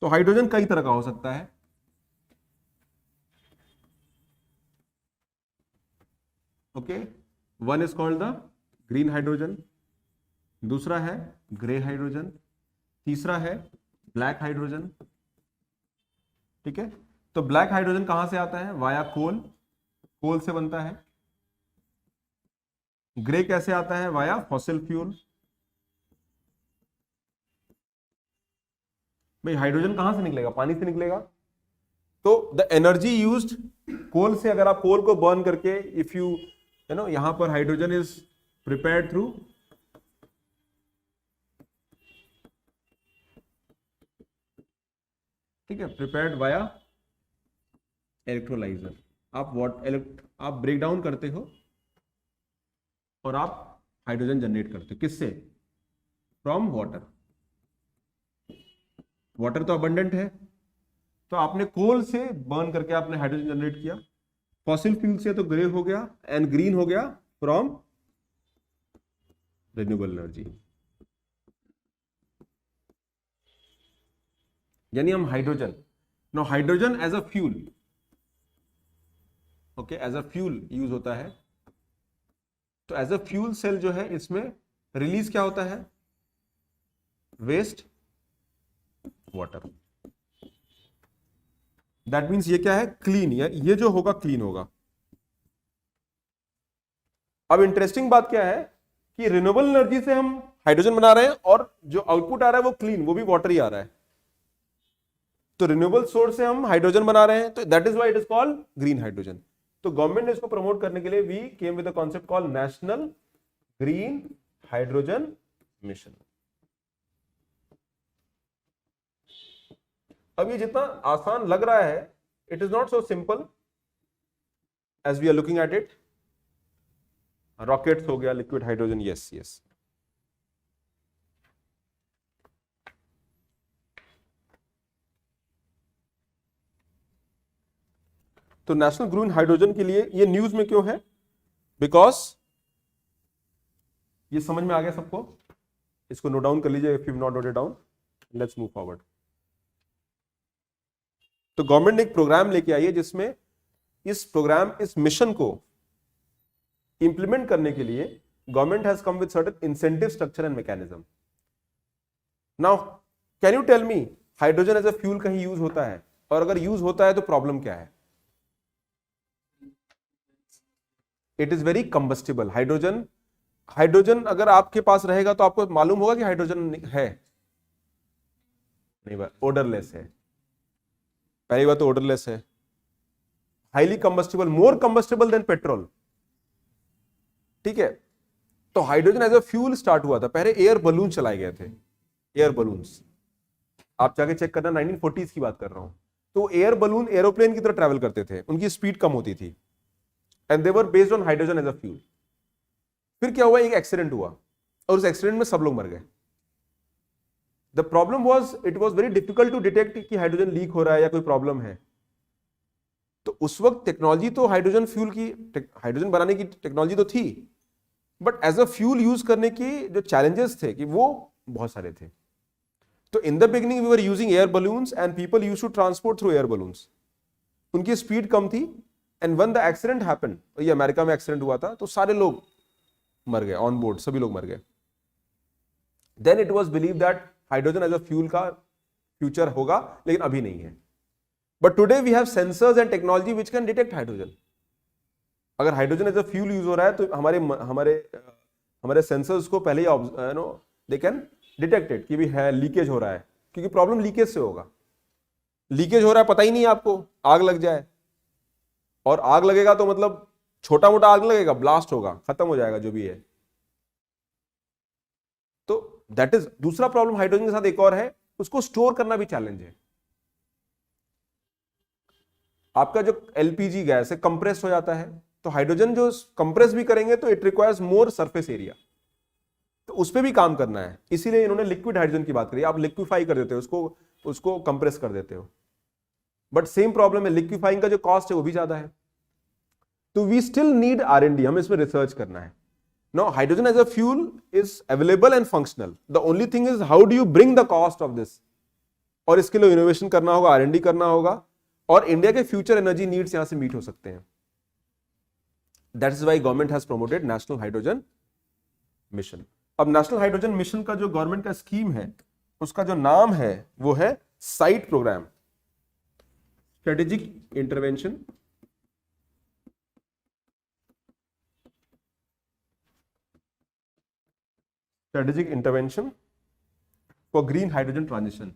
तो हाइड्रोजन कई तरह का हो सकता है। Okay, one is called the green hydrogen, दूसरा है ग्रे हाइड्रोजन, तीसरा है ब्लैक हाइड्रोजन। ठीक है, तो ब्लैक हाइड्रोजन कहां से आता है? वाया कोल, कोल से बनता है। ग्रे कैसे आता है? Via fossil fuel. भाई हाइड्रोजन कहां से निकलेगा? पानी से निकलेगा। तो द एनर्जी यूज्ड कोल से, अगर आप कोल को बर्न करके इफ यू नो यहां पर हाइड्रोजन इज प्रिपेयर्ड थ्रू ठीक है, प्रिपेयर्ड वाया इलेक्ट्रोलाइजर। आप ब्रेक डाउन करते हो और आप हाइड्रोजन जनरेट करते हो। किससे? From water. वाटर तो अबंडेंट है, तो आपने कोल से बर्न करके आपने हाइड्रोजन जनरेट किया। फॉसिल फ्यूल से तो ग्रे हो गया एंड ग्रीन हो गया फ्रॉम रिन्यूएबल एनर्जी। यानी हम hydrogen, no hydrogen as a fuel, okay, as a fuel use होता है। तो एज अ फ्यूल सेल जो है इसमें रिलीज क्या होता है? Waste water. दैट मीन्स ये क्या है? क्लीन। ये जो होगा क्लीन होगा। अब इंटरेस्टिंग बात क्या है कि रिन्यूएबल एनर्जी से हम हाइड्रोजन बना रहे हैं और जो आउटपुट आ रहा है वो क्लीन, वो भी वाटर ही आ रहा है। तो रिन्यूएबल सोर्स से हम हाइड्रोजन बना रहे हैं, तो that is why it is called green hydrogen. तो गवर्नमेंट ने इसको प्रमोट करने के लिए we came with the concept called national green hydrogen mission. अब ये जितना आसान लग रहा है, it is not so simple as we are looking at it. Rockets हो गया, लिक्विड हाइड्रोजन, यस यस। तो नेशनल ग्रीन हाइड्रोजन के लिए ये न्यूज में क्यों है? बिकॉज ये समझ में आ गया सबको। इसको नोट डाउन कर लीजिए if you not note it down. Let's move forward. तो गवर्नमेंट ने एक प्रोग्राम लेके आई है जिसमें इस मिशन को इंप्लीमेंट करने के लिए government has come with certain incentive structure and mechanism. Now can you tell me, hydrogen as a fuel कहीं यूज होता है? और अगर यूज होता है तो प्रॉब्लम क्या है? It is very combustible. Hydrogen अगर आपके पास रहेगा तो आपको मालूम होगा कि हाइड्रोजन है। नहीं, ओडरलेस है। पहली बात तो ओडरलेस है, highly combustible, more combustible than petrol. ठीक है, तो hydrogen as a fuel start हुआ था। पहले एयर बलून चलाए गए थे, एयर बलून्स। आप जाके चेक करना, 1940s की बात कर रहा हूं। तो एयर बलून एरोप्लेन की तरह ट्रैवल करते थे, उनकी स्पीड कम होती थी and they were based on hydrogen as a fuel. फिर क्या हुआ? एक एक्सीडेंट हुआ और उस एक्सीडेंट में सब लोग मर गए। The problem was it was very difficult to detect कि हाइड्रोजन लीक हो रहा है या कोई प्रॉब्लम है। तो उस वक्त टेक्नोलॉजी तो हाइड्रोजन फ्यूल की, हाइड्रोजन बनाने की टेक्नोलॉजी तो थी, but as a fuel use करने की जो चैलेंजेस थे कि वो बहुत सारे थे। तो in the beginning we were using air balloons and people used to transport through air balloons. उनकी स्पीड कम थी and when the accident happened, ये अमेरिका में एक्सीडेंट हुआ था, तो सारे लोग मर गए ऑन बोर्ड, सभी लोग मर गए। Then it was believe that hydrogen as a fuel का फ्यूचर होगा, लेकिन अभी नहीं है। But today we have sensors and technology which can detect hydrogen. अगर hydrogen as a fuel use हो रहा है तो हमारे सेंसर्स को पहले ही दे कैन डिटेक्ट इट कि भी है, लीकेज हो रहा है, क्योंकि प्रॉब्लम लीकेज से होगा। लीकेज हो रहा है, पता ही नहीं आपको, आग लग जाए, और आग लगेगा तो मतलब छोटा मोटा आग लगेगा, ब्लास्ट होगा, खत्म हो जाएगा जो भी है। तो दैट इज दूसरा प्रॉब्लम हाइड्रोजन के साथ। एक और है, उसको स्टोर करना भी चैलेंज है। आपका जो एलपीजी गैस है कंप्रेस हो जाता है, तो हाइड्रोजन जो कंप्रेस भी करेंगे तो it requires more surface area, तो उस पर भी काम करना है। इसीलिए इन्होंने लिक्विड हाइड्रोजन की बात करी। आप लिक्विफाई कर देते हो उसको कंप्रेस कर देते हो, बट सेम प्रॉब्लम है, लिक्विफाइंग का जो कॉस्ट है वो भी ज्यादा है। तो वी स्टिल नीड R&D, हमें इसमें रिसर्च करना है। Now hydrogen as a fuel is available and functional. The only thing is how do you bring the cost of this और इसके लिए इनोवेशन करना होगा, R&D करना होगा, और इंडिया के फ्यूचर एनर्जी नीड्स यहां से मीट हो सकते हैं. That is why government has promoted national hydrogen mission. अब नेशनल हाइड्रोजन मिशन का जो गवर्नमेंट का स्कीम है उसका जो नाम है वो है SIGHT program, strategic intervention for green hydrogen transition.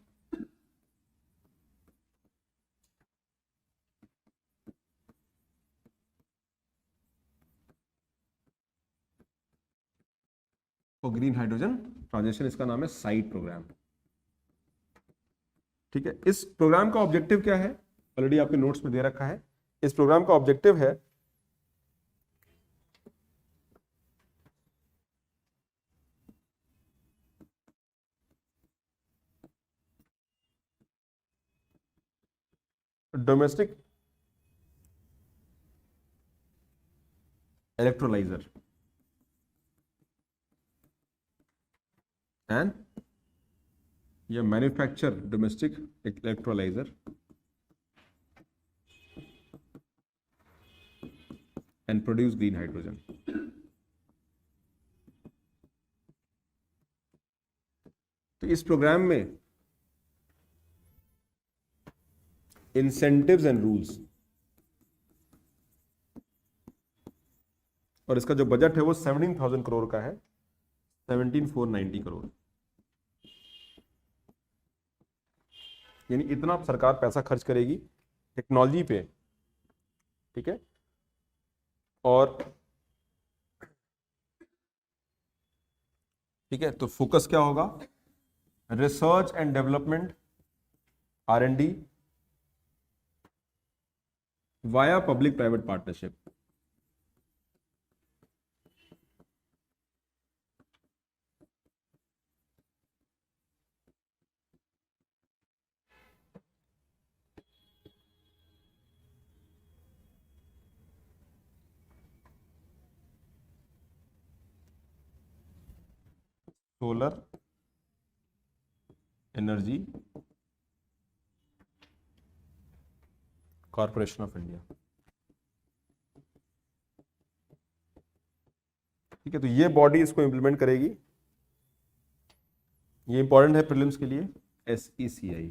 Green hydrogen transition, इसका नाम है साइट प्रोग्राम. ठीक है, इस प्रोग्राम का ऑब्जेक्टिव क्या है, ऑलरेडी आपके नोट्स में दे रखा है. इस प्रोग्राम का ऑब्जेक्टिव है domestic electrolyser and manufacture domestic electrolyzer and produce green hydrogen. तो इस प्रोग्राम में इंसेंटिव्स एंड रूल्स, और इसका जो बजट है वो 17,000 करोड़ का है, 17,490 करोड़. यानी इतना सरकार पैसा खर्च करेगी टेक्नोलॉजी पे. ठीक है, और ठीक है, तो फोकस क्या होगा, research and development, R&D via public private partnership. Solar energy corporation of India. ठीक है, तो ये बॉडी इसको इंप्लीमेंट करेगी. ये इंपॉर्टेंट है प्रीलिम्स के लिए, SECI,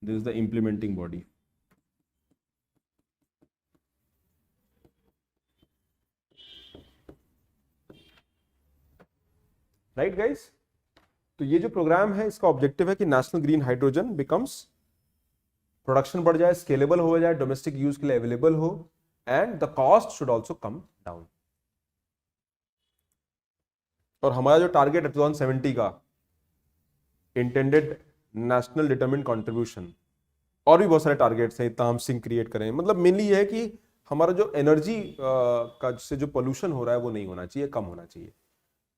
this is the implementing body. Right guys, तो ये जो प्रोग्राम है इसका ऑब्जेक्टिव है कि national green hydrogen becomes, production बढ़ जाए, स्केलेबल हो जाए, डोमेस्टिक यूज के लिए अवेलेबल हो, and the cost should also come down. और हमारा जो टारगेट है 2070 का इंटेंडेड नेशनल डिटरमिन्ड कंट्रीब्यूशन, और भी बहुत सारे टारगेट्स हैं, इतना हम सिंक क्रिएट करें. मतलब मेनली ये है कि हमारा जो एनर्जी का से जो पोल्यूशन हो रहा है वो नहीं होना चाहिए, कम होना चाहिए.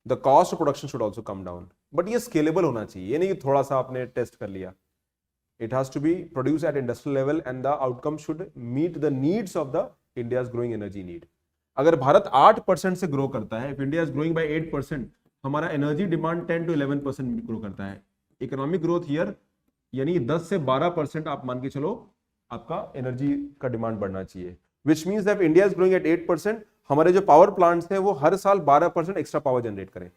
The cost of production should also come down, but ये स्केलेबल होना चाहिए. ये नहीं कि थोड़ा सा आपने टेस्ट कर लिया. It has to be produce at industrial level and the outcome should meet the needs of the India's growing energy need. अगर भारत 8% से ग्रो करता है, if India is growing by 8%, हमारा एनर्जी डिमांड 10 to 11% ग्रो करता है. Economic growth year यानी 10 से 12% आप मान के चलो आपका एनर्जी का डिमांड बढ़ना चाहिए. Which means that India is growing at 8%, हमारे जो पावर प्लांट्स हैं वो हर साल 12% एक्स्ट्रा पावर जनरेट करें.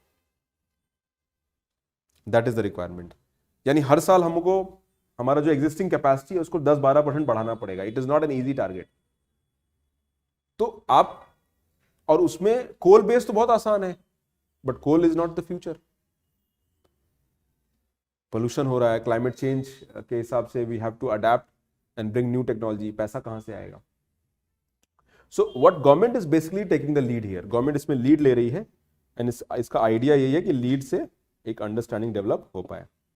That is the requirement. यानी हर साल हमको हमारा जो एग्जिस्टिंग कैपेसिटी है उसको 10-12% बढ़ाना पड़ेगा. It is not an easy target. तो आप, और उसमें कोल बेस तो बहुत आसान है, but coal is not the future. Pollution हो रहा है, क्लाइमेट चेंज के हिसाब से we have to adapt and bring new technology. पैसा कहां से आएगा? So what government is basically taking the lead here. Government इसमें लीड ले रही है, एंड इसका आइडिया यही है कि लीड से एक अंडरस्टैंडिंग डेवलप हो पाए.